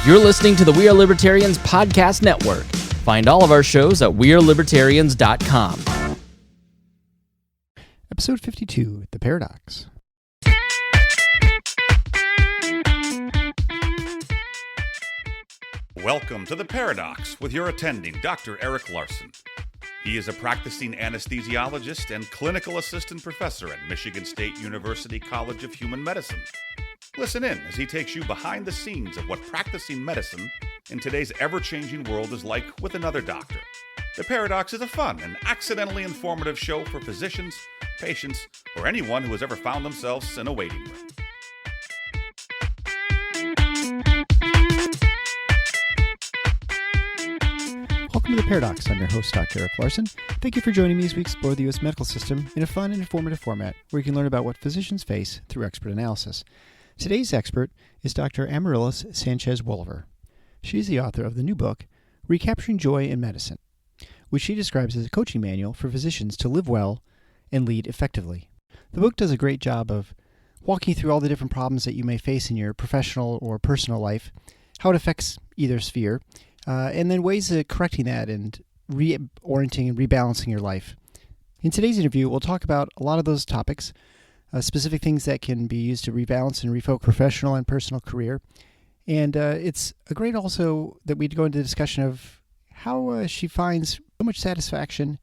You're listening to the We Are Libertarians podcast network. Find all of our shows at wearelibertarians.com. Episode 52, The Paradox. Welcome to The Paradox with your attending, Dr. Eric Larson. He is a practicing anesthesiologist and clinical assistant professor at Michigan State University College of Human Medicine. Listen in as he takes you behind the scenes of what practicing medicine in today's ever-changing world is like with another doctor. The Paradox is a fun and accidentally informative show for physicians, patients, or anyone who has ever found themselves in a waiting room. Welcome to The Paradox. I'm your host, Dr. Eric Larson. Thank you for joining me as we explore the U.S. medical system in a fun and informative format where you can learn about what physicians face through expert analysis. Today's expert is Dr. Amaryllis Sanchez Wohlever. She is the author of the new book, Recapturing Joy in Medicine, which she describes as a coaching manual for physicians to live well and lead effectively. The book does a great job of walking you through all the different problems that you may face in your professional or personal life, how it affects either sphere, and then ways of correcting that and reorienting and rebalancing your life. In today's interview, we'll talk about a lot of those topics, specific things that can be used to rebalance and refocus professional and personal career. And it's a great also that we'd go into the discussion of how she finds so much satisfaction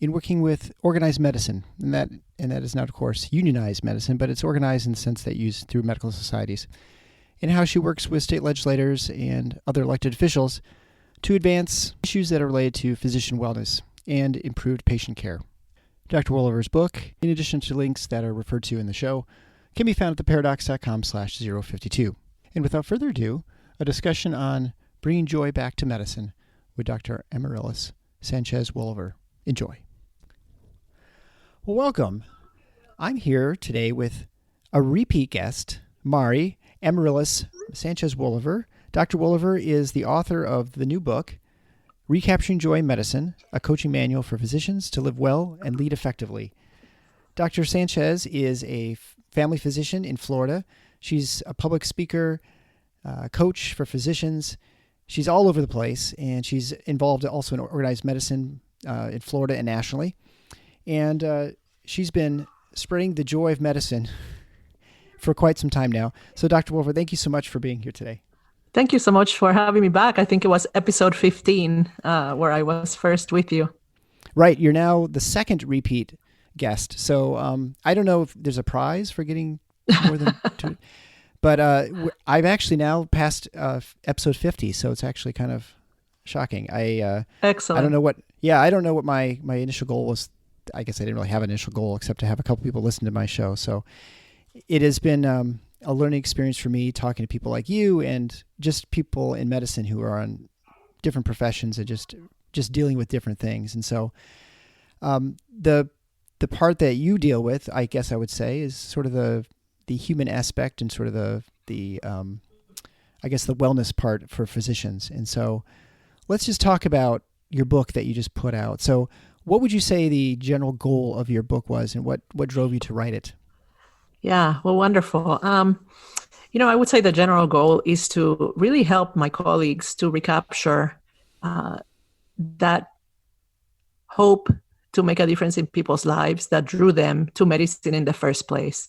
in working with organized medicine. And that is not, of course, unionized medicine, but it's organized in the sense that used through medical societies. And how she works with state legislators and other elected officials to advance issues that are related to physician wellness and improved patient care. Dr. Wohlever's book, in addition to links that are referred to in the show, can be found at theparadox.com/052. And without further ado, a discussion on bringing joy back to medicine with Dr. Amaryllis Sanchez Wohlever. Enjoy. Well, welcome. I'm here today with a repeat guest, Mari Amaryllis Sanchez Wohlever. Dr. Wohlever is the author of the new book, Recapturing Joy in Medicine, a coaching manual for physicians to live well and lead effectively. Dr. Sanchez is a family physician in Florida. She's a public speaker, coach for physicians. She's all over the place, and she's involved also in organized medicine in Florida and nationally. And she's been spreading the joy of medicine for quite some time now. So, Dr. Wohlever, thank you so much for being here today. Thank you so much for having me back. I think it was episode 15 where I was first with you. Right. You're now the second repeat guest. So I don't know if there's a prize for getting more than two, but I've actually now passed episode 50. So it's actually kind of shocking. Excellent. I don't know what my initial goal was. I guess I didn't really have an initial goal except to have a couple people listen to my show. So it has been a learning experience for me talking to people like you and just people in medicine who are on different professions and just dealing with different things. And so the part that you deal with, I guess I would say, is sort of the human aspect and sort of the I guess the wellness part for physicians. And so let's just talk about your book that you just put out. So what would you say the general goal of your book was, and what drove you to write it? Yeah, well, wonderful. I would say the general goal is to really help my colleagues to recapture that hope to make a difference in people's lives that drew them to medicine in the first place.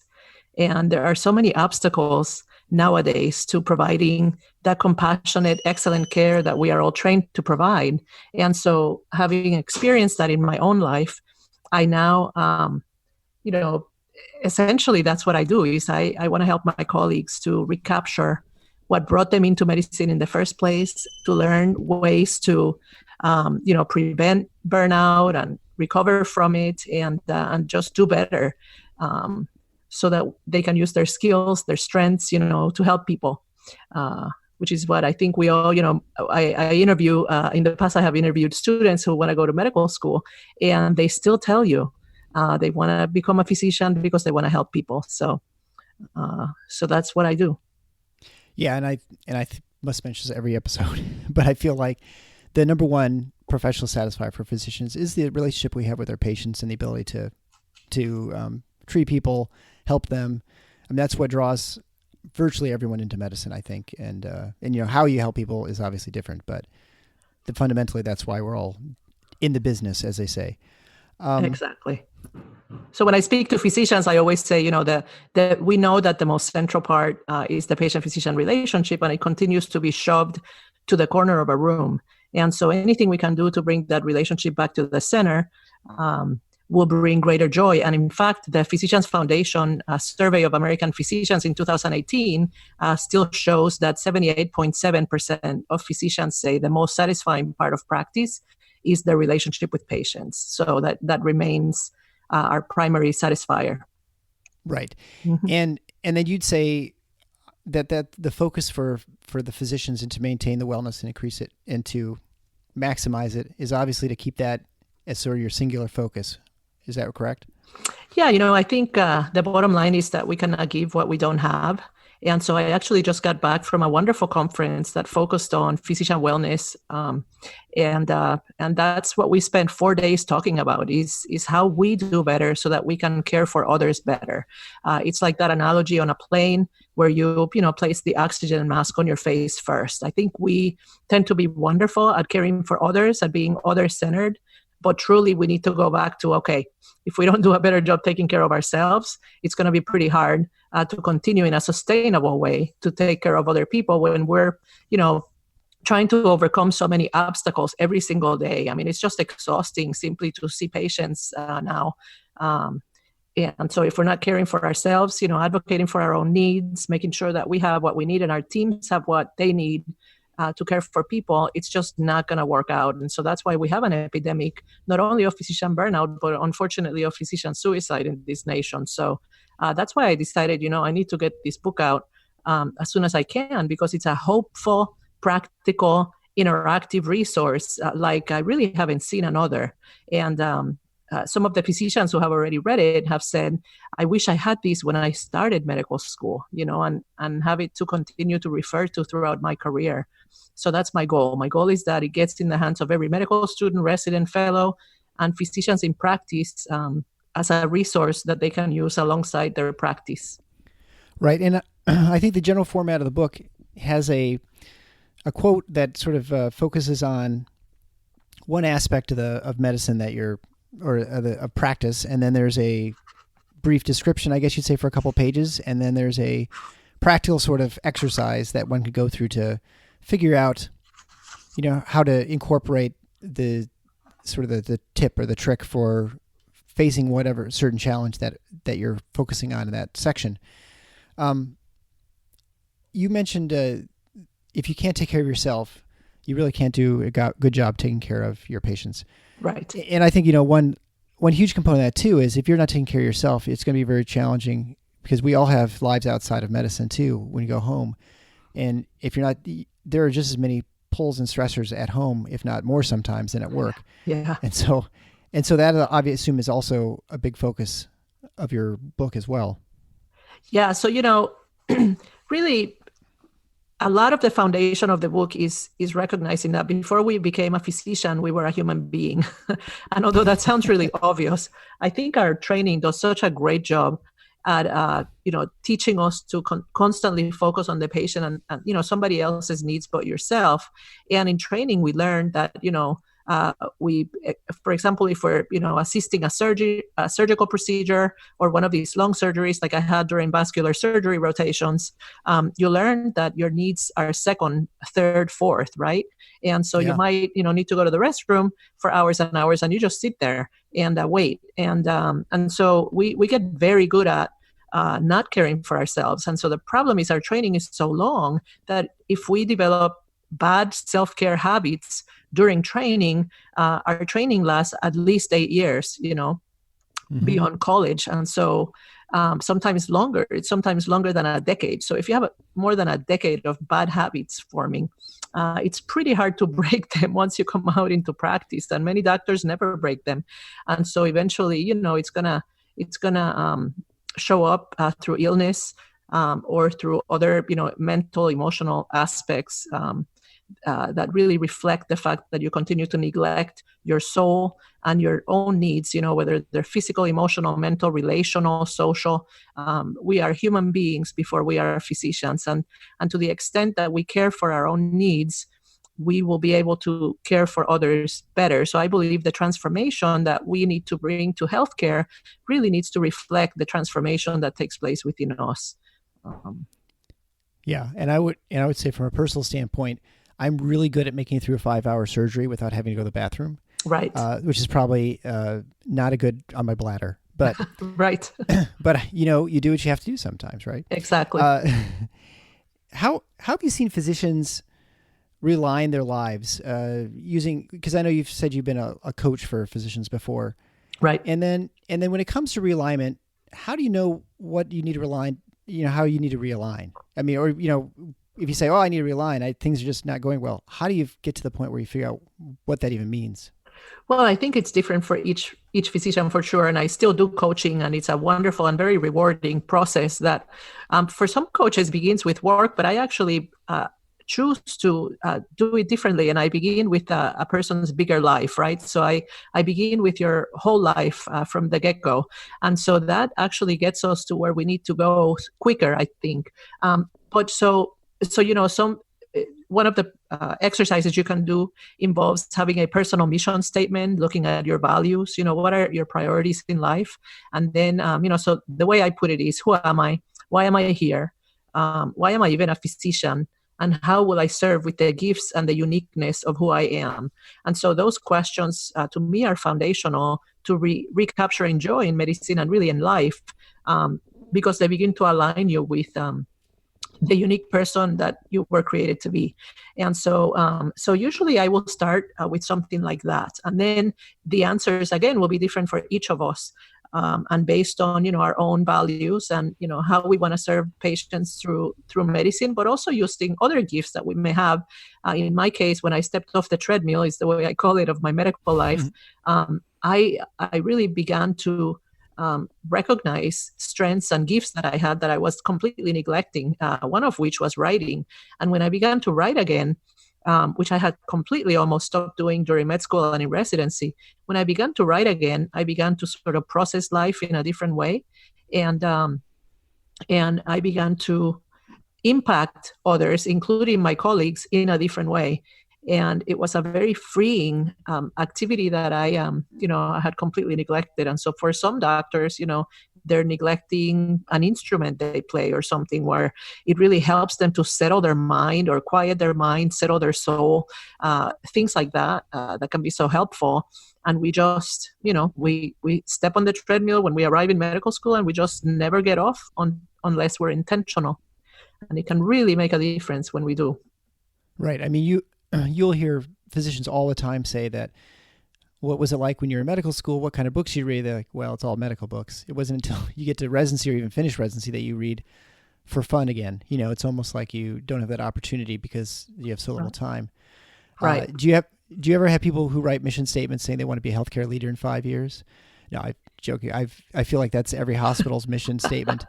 And there are so many obstacles nowadays to providing that compassionate, excellent care that we are all trained to provide. And so having experienced that in my own life, I now, essentially that's what I do is I want to help my colleagues to recapture what brought them into medicine in the first place, to learn ways to, prevent burnout and recover from it and just do better so that they can use their skills, their strengths, to help people, which is what I think we all, I interview, in the past I have interviewed students who want to go to medical school and they still tell you, they want to become a physician because they want to help people. So that's what I do. Yeah, and I must mention this every episode, but I feel like the number one professional satisfier for physicians is the relationship we have with our patients and the ability to treat people, help them. I mean, that's what draws virtually everyone into medicine, I think. And how you help people is obviously different, but fundamentally that's why we're all in the business, as they say. Exactly. So when I speak to physicians, I always say, that we know that the most central part is the patient-physician relationship, and it continues to be shoved to the corner of a room. And so anything we can do to bring that relationship back to the center will bring greater joy. And in fact, the Physicians Foundation survey of American physicians in 2018 still shows that 78.7% of physicians say the most satisfying part of practice is the relationship with patients. So that remains our primary satisfier. Right. Mm-hmm. And then you'd say that the focus for the physicians and to maintain the wellness and increase it and to maximize it is obviously to keep that as sort of your singular focus. Is that correct? Yeah, I think the bottom line is that we cannot give what we don't have. And so I actually just got back from a wonderful conference that focused on physician wellness. And that's what we spent 4 days talking about is how we do better so that we can care for others better. It's like that analogy on a plane where you place the oxygen mask on your face first. I think we tend to be wonderful at caring for others, at being other-centered. But truly, we need to go back to, okay, if we don't do a better job taking care of ourselves, it's going to be pretty hard to continue in a sustainable way to take care of other people when we're, trying to overcome so many obstacles every single day. I mean, it's just exhausting simply to see patients now. And so if we're not caring for ourselves, advocating for our own needs, making sure that we have what we need and our teams have what they need, to care for people, it's just not going to work out. And so that's why we have an epidemic, not only of physician burnout, but unfortunately of physician suicide in this nation. So that's why I decided, I need to get this book out as soon as I can, because it's a hopeful, practical, interactive resource like I really haven't seen another. And some of the physicians who have already read it have said, I wish I had this when I started medical school, and have it to continue to refer to throughout my career. So that's my goal. My goal is that it gets in the hands of every medical student, resident, fellow, and physicians in practice as a resource that they can use alongside their practice. Right. And I think the general format of the book has a quote that sort of focuses on one aspect of medicine that of practice, and then there's a brief description, I guess you'd say, for a couple pages, and then there's a practical sort of exercise that one could go through to figure out, how to incorporate the sort of the tip or the trick for facing whatever certain challenge that you're focusing on in that section. You mentioned if you can't take care of yourself, you really can't do a good job taking care of your patients. Right. And I think, one huge component of that too is if you're not taking care of yourself, it's going to be very challenging because we all have lives outside of medicine too when you go home. And if you're not, there are just as many pulls and stressors at home, if not more sometimes, than at work. Yeah. And so that I assume is also a big focus of your book as well. Yeah. So, really, a lot of the foundation of the book is recognizing that before we became a physician, we were a human being. And although that sounds really obvious, I think our training does such a great job at teaching us to constantly focus on the patient and somebody else's needs but yourself. And in training, we learned that we, for example, if we're assisting a surgical procedure or one of these long surgeries like I had during vascular surgery rotations, you learn that your needs are second, third, fourth, right? And so you might need to go to the restroom for hours and hours, and you just sit there and wait. And so we get very good at not caring for ourselves. And so the problem is our training is so long that if we develop bad self-care habits during training, our training lasts at least 8 years, beyond college. And so sometimes longer. It's sometimes longer than a decade. So if you have more than a decade of bad habits forming, it's pretty hard to break them once you come out into practice. And many doctors never break them. And so eventually, it's gonna show up through illness or through other, mental, emotional aspects that really reflect the fact that you continue to neglect your soul and your own needs, whether they're physical, emotional, mental, relational, social. We are human beings before we are physicians. And to the extent that we care for our own needs, we will be able to care for others better. So I believe the transformation that we need to bring to healthcare really needs to reflect the transformation that takes place within us. Yeah, and I would say from a personal standpoint, I'm really good at making it through a 5-hour surgery without having to go to the bathroom. Right. Which is probably not a good on my bladder, but right. But you do what you have to do sometimes, right? Exactly. How have you seen physicians realign their lives using? Because I know you've said you've been a coach for physicians before, right? And then when it comes to realignment, how do you know what you need to realign? How you need to realign. I mean, or if you say, "Oh, I need to realign," things are just not going well. How do you get to the point where you figure out what that even means? Well, I think it's different for each physician for sure. And I still do coaching, and it's a wonderful and very rewarding process that for some coaches begins with work, but I actually choose to do it differently. And I begin with a person's bigger life, right? So I begin with your whole life from the get-go. And so that actually gets us to where we need to go quicker, I think. But one of the exercises you can do involves having a personal mission statement, looking at your values, what are your priorities in life? And then, so the way I put it is, who am I? Why am I here? Why am I even a physician? And how will I serve with the gifts and the uniqueness of who I am? And so those questions to me are foundational to recapturing joy in medicine and really in life, because they begin to align you with the unique person that you were created to be. And so usually I will start with something like that. And then the answers, again, will be different for each of us. And based on, our own values and, how we want to serve patients through medicine, but also using other gifts that we may have. In my case, when I stepped off the treadmill, is the way I call it, of my medical life, I really began to recognize strengths and gifts that I had that I was completely neglecting, one of which was writing. And when I began to write again, which I had completely almost stopped doing during med school and in residency, when I began to write again, I began to sort of process life in a different way. And I began to impact others, including my colleagues, in a different way. And it was a very freeing activity that I had completely neglected. And so for some doctors, they're neglecting an instrument they play or something where it really helps them to settle their mind or quiet their mind, settle their soul, things like that, that can be so helpful. And we just, we step on the treadmill when we arrive in medical school, and we just never get off unless we're intentional. And it can really make a difference when we do. Right. I mean, you'll hear physicians all the time say that, what was it like when you were in medical school? What kind of books you read? They're like, well, it's all medical books. It wasn't until you get to residency or even finish residency that you read for fun again. It's almost like you don't have that opportunity because you have so little time. Right. Do you ever have people who write mission statements saying they want to be a healthcare leader in 5 years? No, I'm joking. I feel like that's every hospital's mission statement.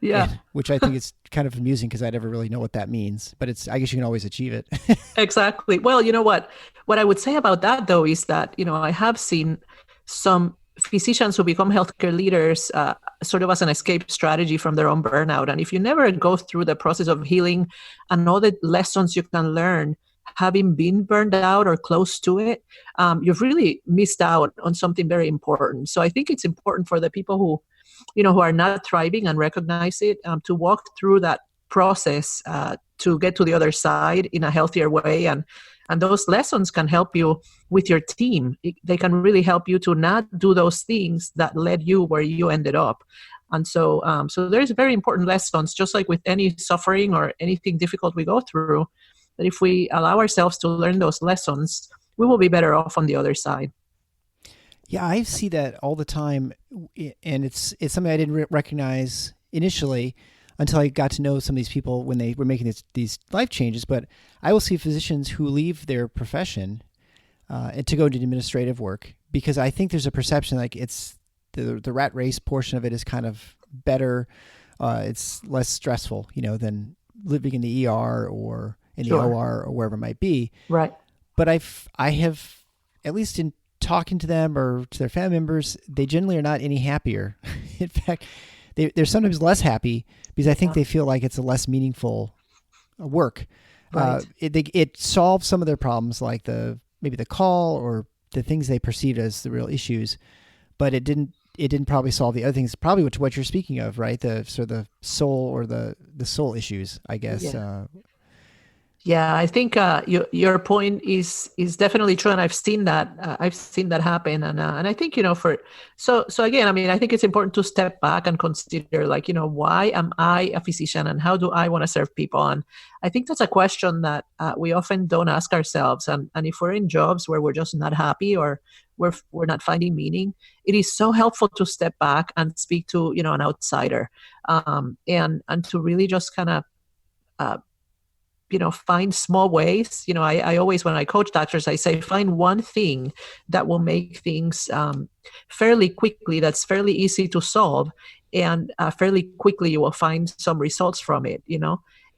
Yeah. Which I think is kind of amusing because I never really know what that means, but I guess you can always achieve it. Exactly. Well, you know what I would say about that though is that, I have seen some physicians who become healthcare leaders sort of as an escape strategy from their own burnout. And if you never go through the process of healing and all the lessons you can learn having been burned out or close to it, you've really missed out on something very important. So I think it's important for the people who, who are not thriving and recognize it, to walk through that process to get to the other side in a healthier way. And those lessons can help you with your team. They can really help you to not do those things that led you where you ended up. And so there's very important lessons, just like with any suffering or anything difficult we go through, that if we allow ourselves to learn those lessons, we will be better off on the other side. Yeah, I see that all the time, and it's something I didn't recognize initially until I got to know some of these people when they were making these life changes. But I will see physicians who leave their profession and to go into administrative work, because I think there's a perception like it's the rat race portion of it is kind of better. It's less stressful, than living in the ER or in the Sure. OR or wherever it might be. Right. But I have, at least in talking to them or to their family members, they generally are not any happier. In fact, they're sometimes less happy because I think they feel like it's a less meaningful work. Right. It solves some of their problems, like maybe the call or the things they perceived as the real issues, but it didn't probably solve the other things. Probably what you're speaking of, right? The sort of the soul or the soul issues, I guess. Yeah. Yeah, I think your point is definitely true, and I've seen that happen, and I think so again, I mean, I think it's important to step back and consider, like, why am I a physician, and how do I want to serve people? And I think that's a question that we often don't ask ourselves, and if we're in jobs where we're just not happy or we're not finding meaning, it is so helpful to step back and speak to an outsider, and to really just kind of find small ways. I always, when I coach doctors, I say, find one thing that will make things fairly quickly, that's fairly easy to solve, and fairly quickly you will find some results from it,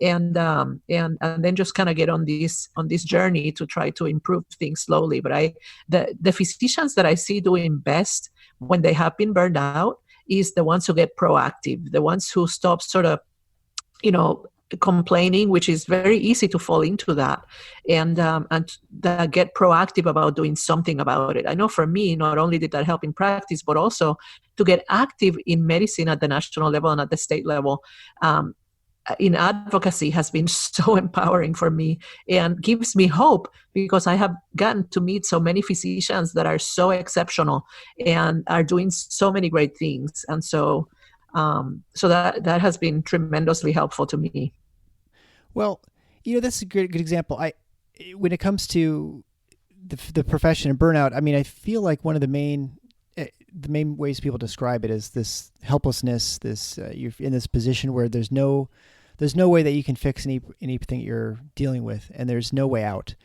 and then just kind of get on this journey to try to improve things slowly. But the physicians that I see doing best when they have been burned out is the ones who get proactive, the ones who stop sort of, complaining, which is very easy to fall into that, and that get proactive about doing something about it. I know for me, not only did that help in practice, but also to get active in medicine at the national level and at the state level, in advocacy has been so empowering for me and gives me hope, because I have gotten to meet so many physicians that are so exceptional and are doing so many great things. And so that has been tremendously helpful to me. Well, that's a good example. When it comes to the profession and burnout, I mean, I feel like one of the main ways people describe it is this helplessness. You're in this position where there's no way that you can fix anything you're dealing with, and there's no way out.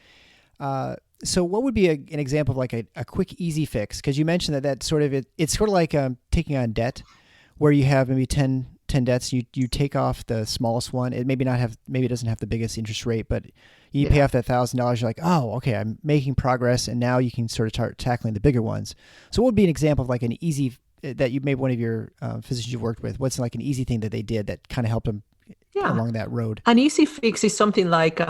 So what would be an example of like a quick, easy fix? Because you mentioned that sort of it's sort of like taking on debt, where you have maybe 10 debts. You take off the smallest one. It maybe it doesn't have the biggest interest rate, but you pay off that $1,000. You're like, oh, okay, I'm making progress, and now you can sort of start tackling the bigger ones. So what would be an example of like an easy that you maybe one of your physicians you've worked with? What's like an easy thing that they did that kind of helped them along that road? An easy fix is something like,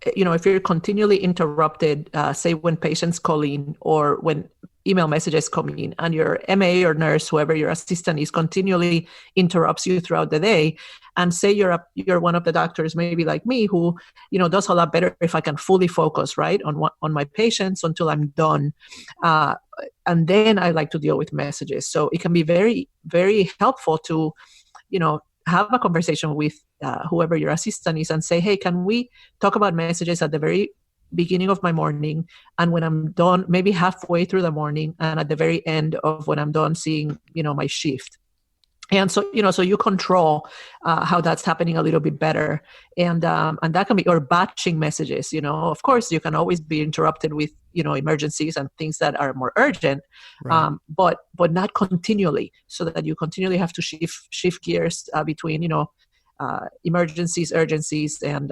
if you're continually interrupted, say when patients call in or when email messages come in, and your MA or nurse, whoever your assistant is, continually interrupts you throughout the day, and say you're one of the doctors, maybe like me, who does a lot better if I can fully focus right on my patients until I'm done, and then I like to deal with messages. So it can be very, very helpful to have a conversation with whoever your assistant is and say, hey, can we talk about messages at the very beginning of my morning, and when I'm done, maybe halfway through the morning, and at the very end of when I'm done seeing my shift. And so so you control how that's happening a little bit better, and that can be, or batching messages. Of course you can always be interrupted with emergencies and things that are more urgent, right. But not continually, so that you continually have to shift gears between emergencies, urgencies, and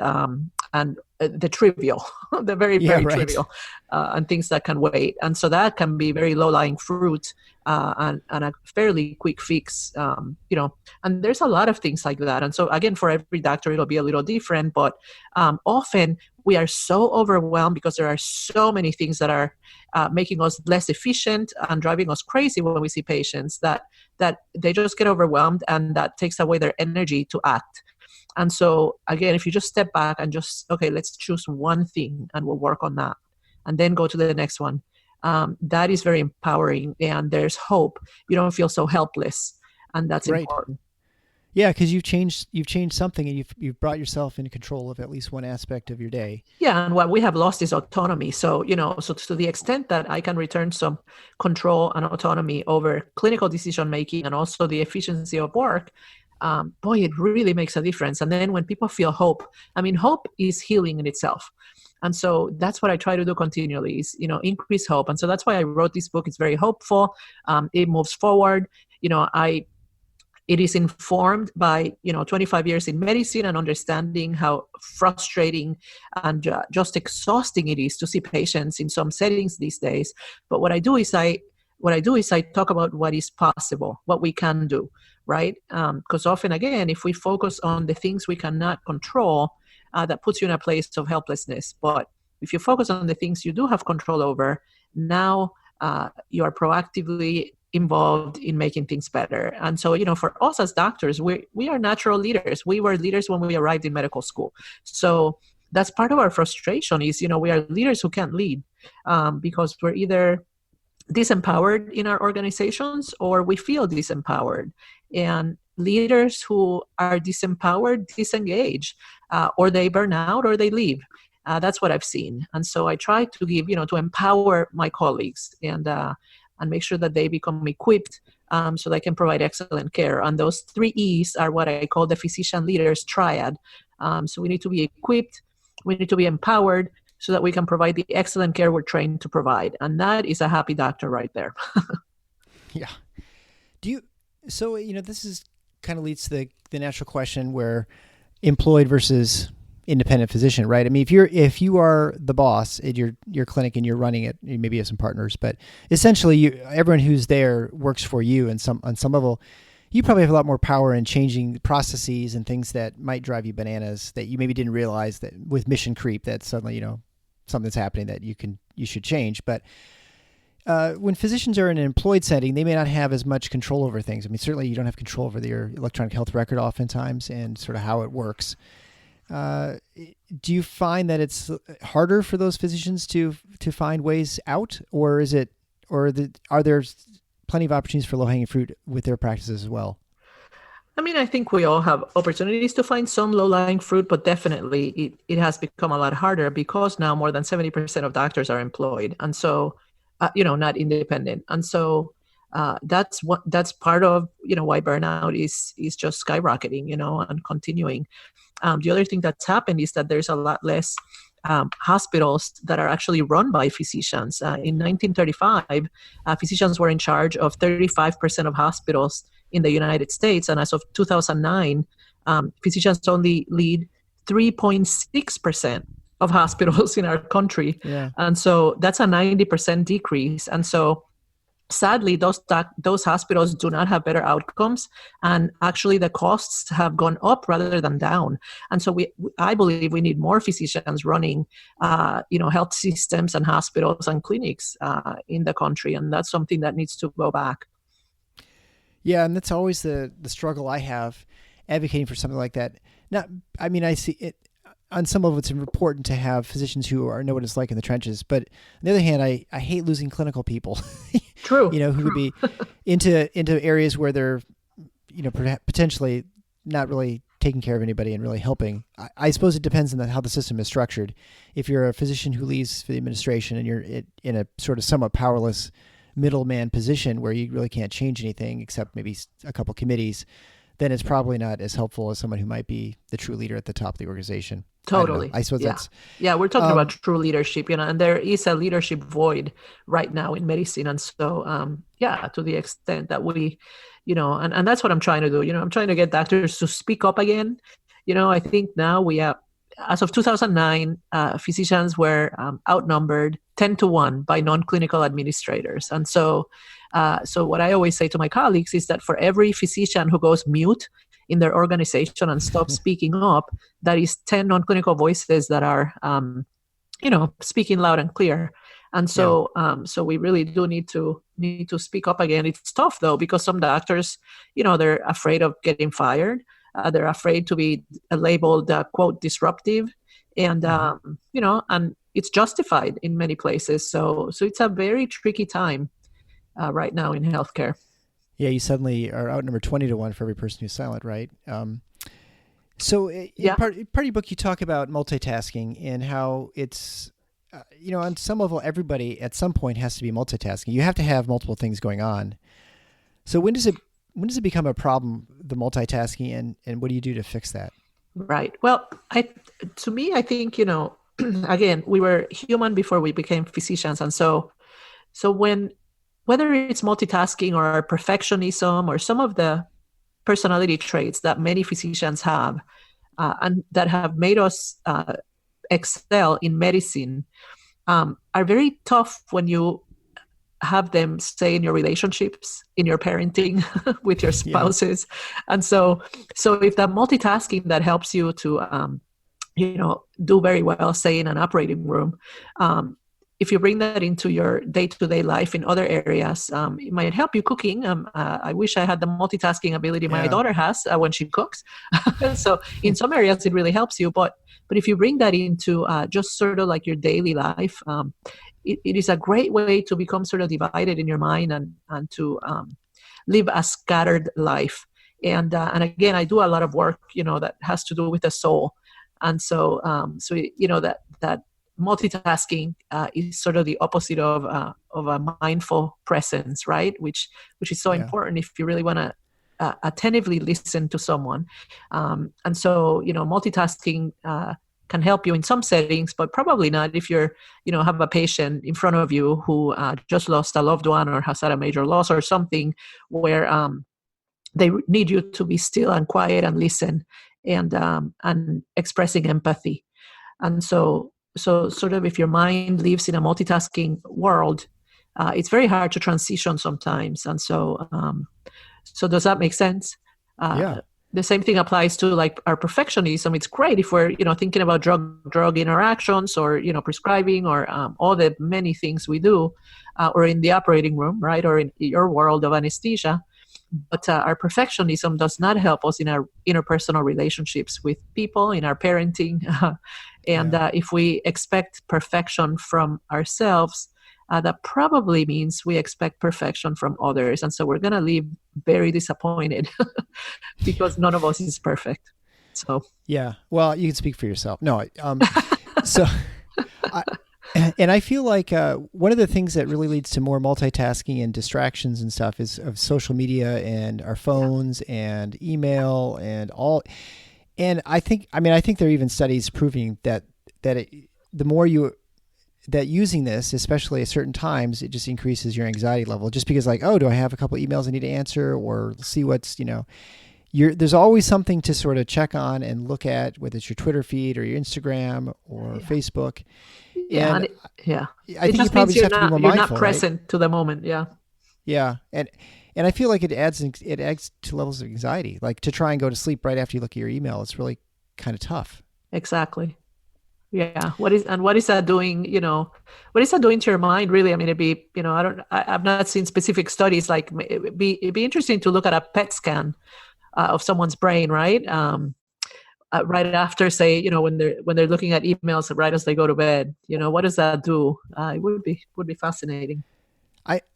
the trivial, the very, very trivial, and things that can wait. And so that can be very low-lying fruit, and a fairly quick fix, and there's a lot of things like that. And so again, for every doctor, it'll be a little different, but often we are so overwhelmed because there are so many things that are making us less efficient and driving us crazy when we see patients that they just get overwhelmed, and that takes away their energy to act. And so again, if you just step back and just, okay, let's choose one thing and we'll work on that, and then go to the next one, that is very empowering, and there's hope. You don't feel so helpless, and that's important. Yeah, because you've changed something, and you've brought yourself into control of at least one aspect of your day. Yeah, and what we have lost is autonomy. So so to the extent that I can return some control and autonomy over clinical decision making and also the efficiency of work, boy, it really makes a difference. And then when people feel hope, I mean, hope is healing in itself. And so that's what I try to do continually is, increase hope. And so that's why I wrote this book. It's very hopeful. It moves forward. It is informed by 25 years in medicine and understanding how frustrating and just exhausting it is to see patients in some settings these days. But what I do is I talk about what is possible, what we can do, right? Because often, again, if we focus on the things we cannot control, that puts you in a place of helplessness. But if you focus on the things you do have control over, now you are proactively involved in making things better. And so, for us as doctors, we are natural leaders. We were leaders when we arrived in medical school. So that's part of our frustration is, we are leaders who can't lead because we're either disempowered in our organizations or we feel disempowered. And leaders who are disempowered disengage or they burn out or they leave. That's what I've seen. And so I try to give, to empower my colleagues and make sure that they become equipped so they can provide excellent care. And those 3 E's are what I call the physician leaders triad. So we need to be equipped, we need to be empowered so that we can provide the excellent care we're trained to provide. And that is a happy doctor right there. Yeah. This is kind of leads to the natural question where employed versus independent physician, right? I mean, if you are the boss at your clinic and you're running it, maybe you have some partners, but essentially everyone who's there works for you on some level. You probably have a lot more power in changing processes and things that might drive you bananas that you maybe didn't realize that with mission creep that suddenly, something's happening that you should change. But when physicians are in an employed setting, they may not have as much control over things. I mean, certainly you don't have control over your electronic health record oftentimes and sort of how it works. Do you find that it's harder for those physicians to find ways out, or are there plenty of opportunities for low-hanging fruit with their practices as well? I mean, I think we all have opportunities to find some low-lying fruit, but definitely it has become a lot harder because now more than 70% of doctors are employed, and so not independent, and so that's part of why burnout is just skyrocketing, and continuing. The other thing that's happened is that there's a lot less hospitals that are actually run by physicians. In 1935, physicians were in charge of 35% of hospitals in the United States, and as of 2009, physicians only lead 3.6% of hospitals in our country. Yeah. And so that's a 90% decrease. And so sadly, those hospitals do not have better outcomes, and actually the costs have gone up rather than down. And so I believe we need more physicians running, health systems and hospitals and clinics in the country, and that's something that needs to go back. Yeah, and that's always the struggle I have advocating for something like that. I see it. On some level, it's important to have physicians who know what it's like in the trenches. But on the other hand, I hate losing clinical people. True. Who would be into areas where they're, potentially not really taking care of anybody and really helping. I suppose it depends on how the system is structured. If you're a physician who leaves for the administration and you're in a sort of somewhat powerless middleman position where you really can't change anything except maybe a couple committees, then it's probably not as helpful as someone who might be the true leader at the top of the organization. Totally. I suppose that's... Yeah, we're talking about true leadership, and there is a leadership void right now in medicine. And so, to the extent that we, and that's what I'm trying to do. I'm trying to get doctors to speak up again. I think now we have, as of 2009, physicians were outnumbered 10-1 by non-clinical administrators. And so what I always say to my colleagues is that for every physician who goes mute in their organization and stops speaking up, that is 10 non-clinical voices that are, speaking loud and clear. And so, so we really do need to speak up again. It's tough though, because some doctors, they're afraid of getting fired. They're afraid to be labeled, quote, disruptive. And, and it's justified in many places. So it's a very tricky time right now in healthcare. Yeah, you suddenly are outnumbered 20-1 for every person who's silent, right? So part of your book, you talk about multitasking and how it's, on some level, everybody at some point has to be multitasking. You have to have multiple things going on. So when does it become a problem, the multitasking, and what do you do to fix that? Right. Well, to me, I think, again, we were human before we became physicians. And so whether it's multitasking or perfectionism or some of the personality traits that many physicians have, and that have made us excel in medicine, are very tough when you have them stay in your relationships, in your parenting with your spouses. Yeah. And so if that multitasking that helps you to, do very well, say in an operating room, if you bring that into your day-to-day life in other areas, it might help you cooking. I wish I had the multitasking ability my daughter has when she cooks. So in some areas, it really helps you. But if you bring that into just sort of like your daily life, it is a great way to become sort of divided in your mind and to live a scattered life. And again, I do a lot of work, that has to do with the soul. And so that multitasking is sort of the opposite of a mindful presence, right? Which is so important if you really want to attentively listen to someone. And so, multitasking can help you in some settings, but probably not if you're, have a patient in front of you who just lost a loved one or has had a major loss or something where they need you to be still and quiet and listen and expressing empathy. And so sort of if your mind lives in a multitasking world, it's very hard to transition sometimes. And so does that make sense? The same thing applies to like our perfectionism. It's great if we're, thinking about drug interactions or, prescribing or all the many things we do, or in the operating room, right? Or in your world of anesthesia. But our perfectionism does not help us in our interpersonal relationships with people, in our parenting. If we expect perfection from ourselves, that probably means we expect perfection from others. And so we're going to leave very disappointed because none of us is perfect. So, yeah, well, you can speak for yourself. No, and I feel like one of the things that really leads to more multitasking and distractions and stuff is of social media and our phones and email and all. And I think there are even studies proving that the more that using this, especially at certain times, it just increases your anxiety level. Just because like, oh, do I have a couple emails I need to answer, or see what's, there's always something to sort of check on and look at, whether it's your Twitter feed or your Instagram or Facebook. Yeah. And I think you probably just have to be more mindful. You're not present to the moment. Yeah. Yeah. And I feel like it adds to levels of anxiety, like to try and go to sleep right after you look at your email. It's really kind of tough. Exactly. Yeah. What is that doing? What is that doing to your mind? Really? I mean, it'd be, I've not seen specific studies. Like it'd be interesting to look at a PET scan of someone's brain, right? Right after, say, when they're looking at emails right as they go to bed. What does that do? It would be fascinating.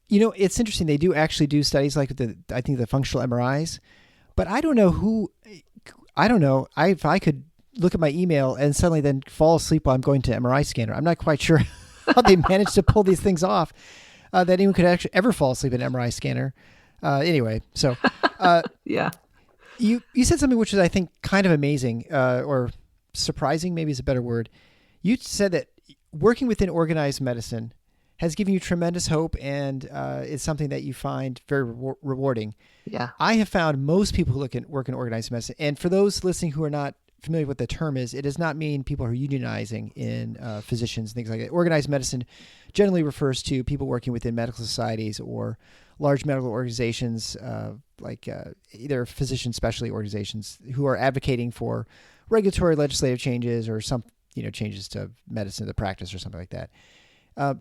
It's interesting. They do actually do studies like I think the functional MRIs, but I don't know if I could look at my email and suddenly then fall asleep while I'm going to MRI scanner. I'm not quite sure how they managed to pull these things off, that anyone could actually ever fall asleep in an MRI scanner. Anyway, so yeah. You said something which is, I think, kind of amazing, or surprising, maybe is a better word. You said that working within organized medicine has given you tremendous hope and is something that you find very rewarding. Yeah. I have found most people who work in organized medicine, and for those listening who are not familiar with what the term is, it does not mean people who are unionizing in physicians, things like that. Organized medicine generally refers to people working within medical societies or large medical organizations, like either physician specialty organizations who are advocating for regulatory legislative changes or some changes to medicine, the practice or something like that.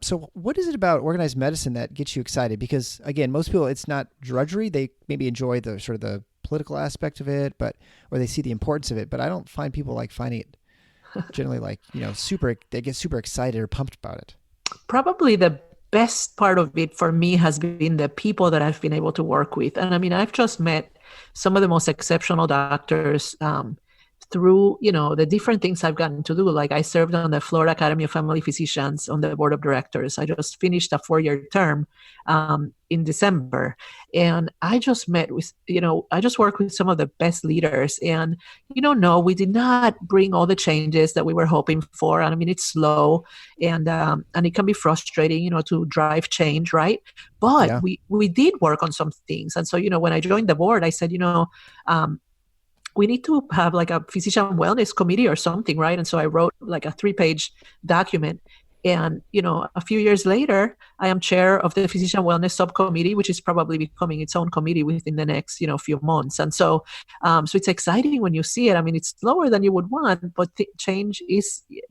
So what is it about organized medicine that gets you excited? Because again, most people, it's not drudgery. They maybe enjoy the sort of the political aspect of it, or they see the importance of it, but I don't find people like finding it generally like, they get super excited or pumped about it. Probably the best part of it for me has been the people that I've been able to work with. And I mean, I've just met some of the most exceptional doctors through, the different things I've gotten to do. Like I served on the Florida Academy of Family Physicians on the board of directors. I just finished a 4-year term in December. And I just met with, I just worked with some of the best leaders. And, no, we did not bring all the changes that we were hoping for. And I mean, it's slow and it can be frustrating, to drive change, right? But we did work on some things. And so, when I joined the board, I said, we need to have like a physician wellness committee or something, right? And so I wrote like a 3-page document. And, a few years later, I am chair of the physician wellness subcommittee, which is probably becoming its own committee within the next, few months. And so, so it's exciting when you see it. I mean, it's slower than you would want, but change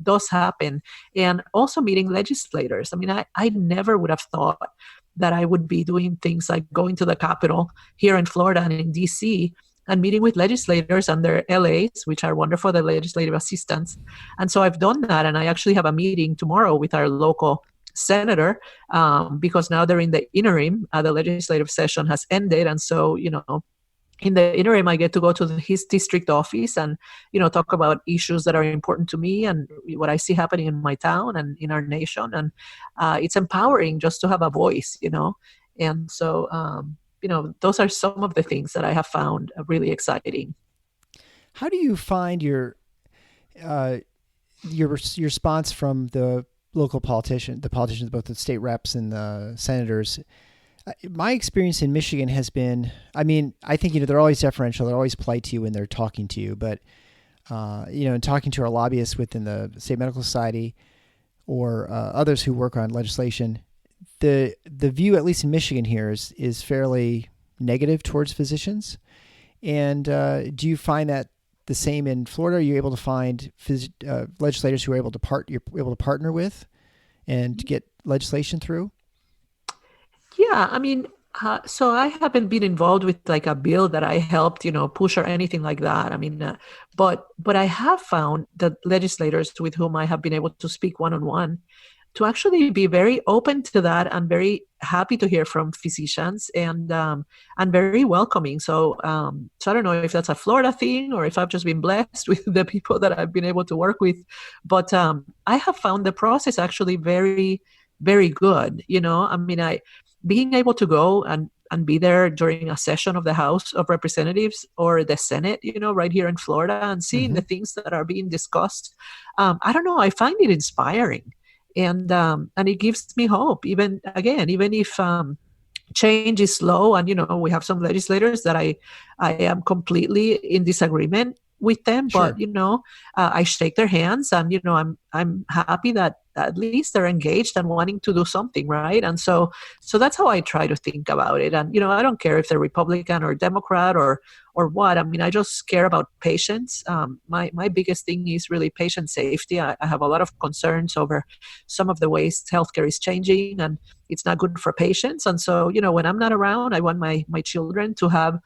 does happen. And also meeting legislators. I mean, I never would have thought that I would be doing things like going to the Capitol here in Florida and in DC and meeting with legislators and their LAs, which are wonderful, the legislative assistants. And so I've done that. And I actually have a meeting tomorrow with our local senator because now they're in the interim. The legislative session has ended. And so, in the interim, I get to go to his district office and, talk about issues that are important to me and what I see happening in my town and in our nation. And it's empowering just to have a voice, And so, those are some of the things that I have found really exciting. How do you find your response from the local politicians, both the state reps and the senators? My experience in Michigan has been, I think, they're always deferential. They're always polite to you when they're talking to you. But, in talking to our lobbyists within the State Medical Society or others who work on legislation, the view, at least in Michigan here, is fairly negative towards physicians. And do you find that the same in Florida? Are you able to find legislators who are able to partner with and get legislation through? Yeah, I mean, so I haven't been involved with like a bill that I helped, push or anything like that. I mean, but I have found that legislators with whom I have been able to speak one-on-one to actually be very open to that and very happy to hear from physicians and very welcoming. So I don't know if that's a Florida thing or if I've just been blessed with the people that I've been able to work with. But I have found the process actually very, very good. Being able to go and be there during a session of the House of Representatives or the Senate, right here in Florida and seeing the things that are being discussed. I don't know, I find it inspiring. And it gives me hope, even if change is slow and, we have some legislators that I am completely in disagreement with them, sure. But, I shake their hands and, I'm happy that at least they're engaged and wanting to do something, right? And so that's how I try to think about it. And, I don't care if they're Republican or Democrat or what. I mean, I just care about patients. My biggest thing is really patient safety. I have a lot of concerns over some of the ways healthcare is changing and it's not good for patients. And so, when I'm not around, I want my children to have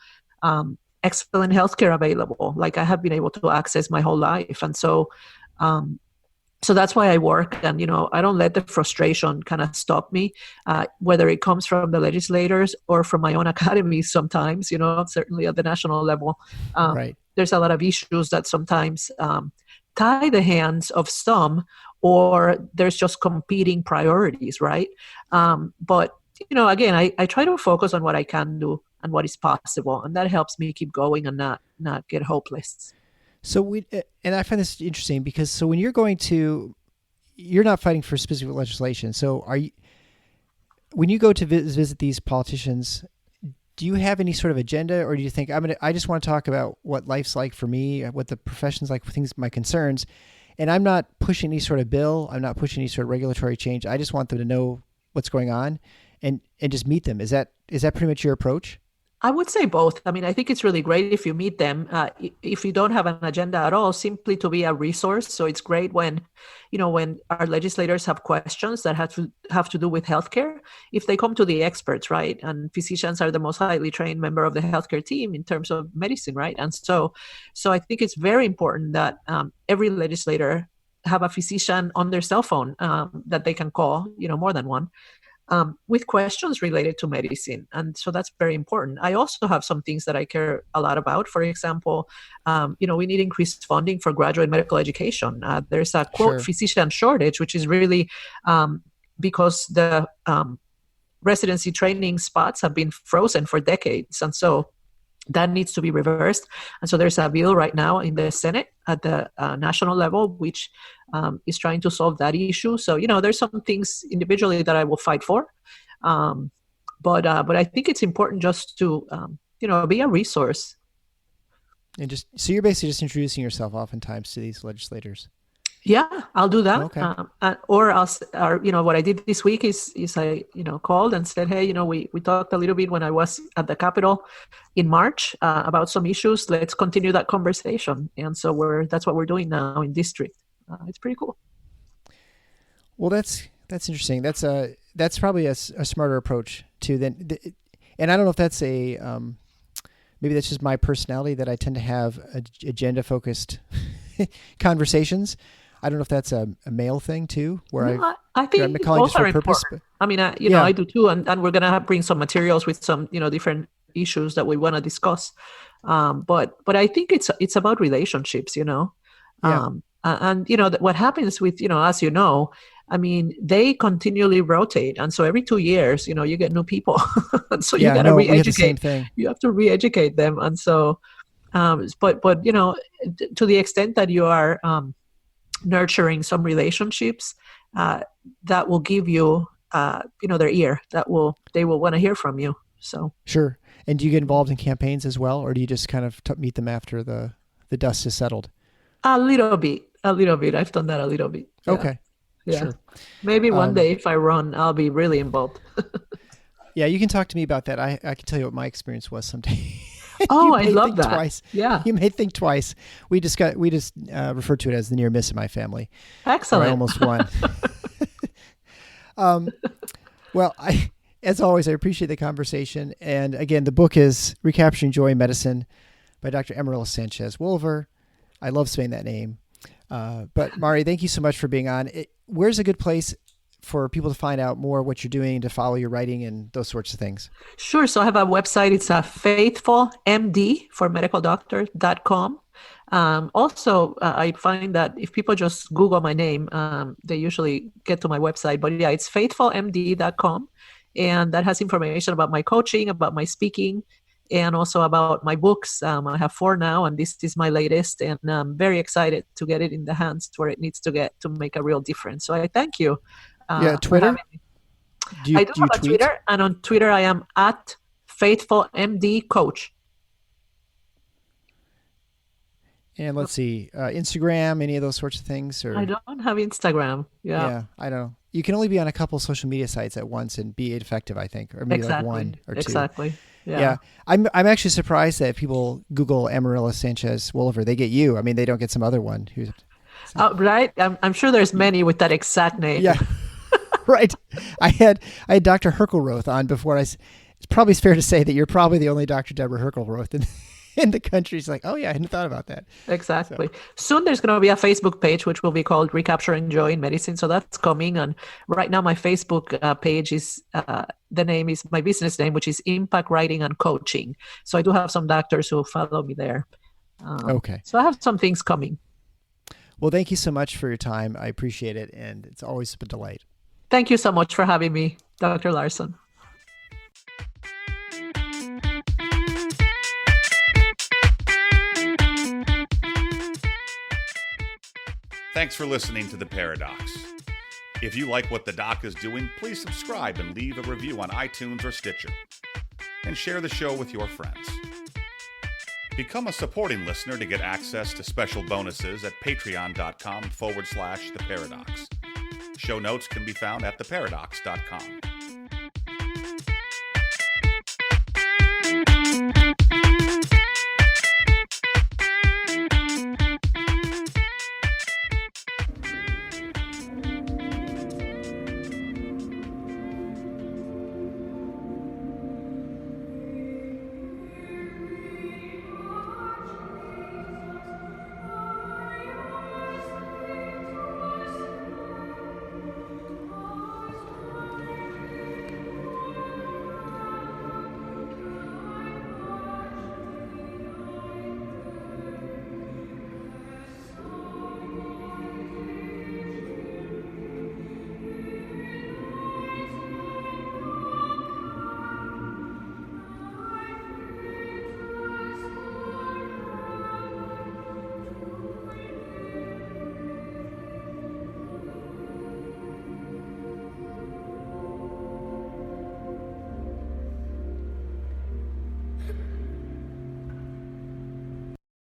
excellent healthcare available, like I have been able to access my whole life. And so that's why I work. And, I don't let the frustration kind of stop me, whether it comes from the legislators or from my own academy sometimes, certainly at the national level. Right. There's a lot of issues that sometimes tie the hands of some, or there's just competing priorities, right? But, again, I try to focus on what I can do and what is possible. And that helps me keep going and not get hopeless. So and I find this interesting because when you're not fighting for specific legislation. So when you go to visit these politicians, do you have any sort of agenda, or do you think I just want to talk about what life's like for me, what the profession's like, my concerns, and I'm not pushing any sort of bill, I'm not pushing any sort of regulatory change. I just want them to know what's going on and just meet them. Is that pretty much your approach? I would say both. I mean, I think it's really great if you meet them. If you don't have an agenda at all, simply to be a resource. So it's great when our legislators have questions that have to do with healthcare. If they come to the experts, right? And physicians are the most highly trained member of the healthcare team in terms of medicine, right? And so I think it's very important that every legislator have a physician on their cell phone that they can call, more than one. with questions related to medicine. And so that's very important. I also have some things that I care a lot about. For example, we need increased funding for graduate medical education. There's a quote Sure. physician shortage, which is really because the residency training spots have been frozen for decades. And so that needs to be reversed. And so there's a bill right now in the Senate at the national level, which is trying to solve that issue. So, there's some things individually that I will fight for. But I think it's important just to, be a resource. And so you're basically just introducing yourself oftentimes to these legislators. Yeah, I'll do that. Okay. Or what I did this week is I, called and said, hey, we talked a little bit when I was at the Capitol in March about some issues. Let's continue that conversation. And so that's what we're doing now in district. It's pretty cool. Well, that's interesting. That's probably a smarter approach too. And I don't know if that's maybe that's just my personality that I tend to have agenda focused conversations. I don't know if that's a male thing too, where I think I'm calling both just for are purpose. important. I mean, I do too, and we're gonna bring some materials with some different issues that we want to discuss. But I think it's about relationships, Yeah. And what happens with as I mean, they continually rotate, and so every 2 years, you get new people, and so you got to re-educate. We have the same thing. You have to re-educate them, and so, but to the extent that you are nurturing some relationships, that will give you, their ear. They will want to hear from you. So sure. And do you get involved in campaigns as well, or do you just kind of meet them after the dust is settled? A little bit. I've done that a little bit. Yeah. Okay. Yeah. Sure. Maybe one day if I run, I'll be really involved. Yeah, you can talk to me about that. I can tell you what my experience was someday. Oh, I love that. Twice. Yeah. You may think twice. We just refer to it as the near miss in my family. Excellent. I almost won. Well, as always, I appreciate the conversation. And again, the book is Recapturing Joy in Medicine by Dr. Amaryllis Sanchez Wohlever. I love saying that name. But Mari, thank you so much for being on. Where's a good place for people to find out more what you're doing, to follow your writing and those sorts of things? Sure. So I have a website. It's faithfulmd for medicaldoctor.com. Also, I find that if people just Google my name, they usually get to my website. But yeah, it's faithfulmd.com. And that has information about my coaching, about my speaking, and also about my books. I have 4 now, and this is my latest. And I'm very excited to get it in the hands where it needs to get to make a real difference. So I thank you. Twitter? I do have a Twitter, and on Twitter I am at faithfulmdcoach. And let's see, Instagram, any of those sorts of things? Or I don't have Instagram. Yeah, I don't know. You can only be on a couple social media sites at once and be effective, I think, or maybe like 1 or 2. Exactly. Yeah. I'm actually surprised that people Google Amaryllis Sanchez Wohlever, they get you. I mean, they don't get some other one who's. Right. I'm sure there's many with that exact name. Yeah. Right. I had Dr. Herkelroth on before. It's probably fair to say that you're probably the only Dr. Deborah Herkelroth in the country. It's like, oh yeah, I hadn't thought about that. Exactly. So. Soon there's going to be a Facebook page which will be called Recapturing Joy in Medicine. So that's coming. And right now my Facebook page is the name is my business name, which is Impact Writing and Coaching. So I do have some doctors who follow me there. Okay. So I have some things coming. Well, thank you so much for your time. I appreciate it, and it's always a delight. Thank you so much for having me, Dr. Larson. Thanks for listening to The Paradox. If you like what the doc is doing, please subscribe and leave a review on iTunes or Stitcher. And share the show with your friends. Become a supporting listener to get access to special bonuses at patreon.com/theparadox. Show notes can be found at theparadox.com.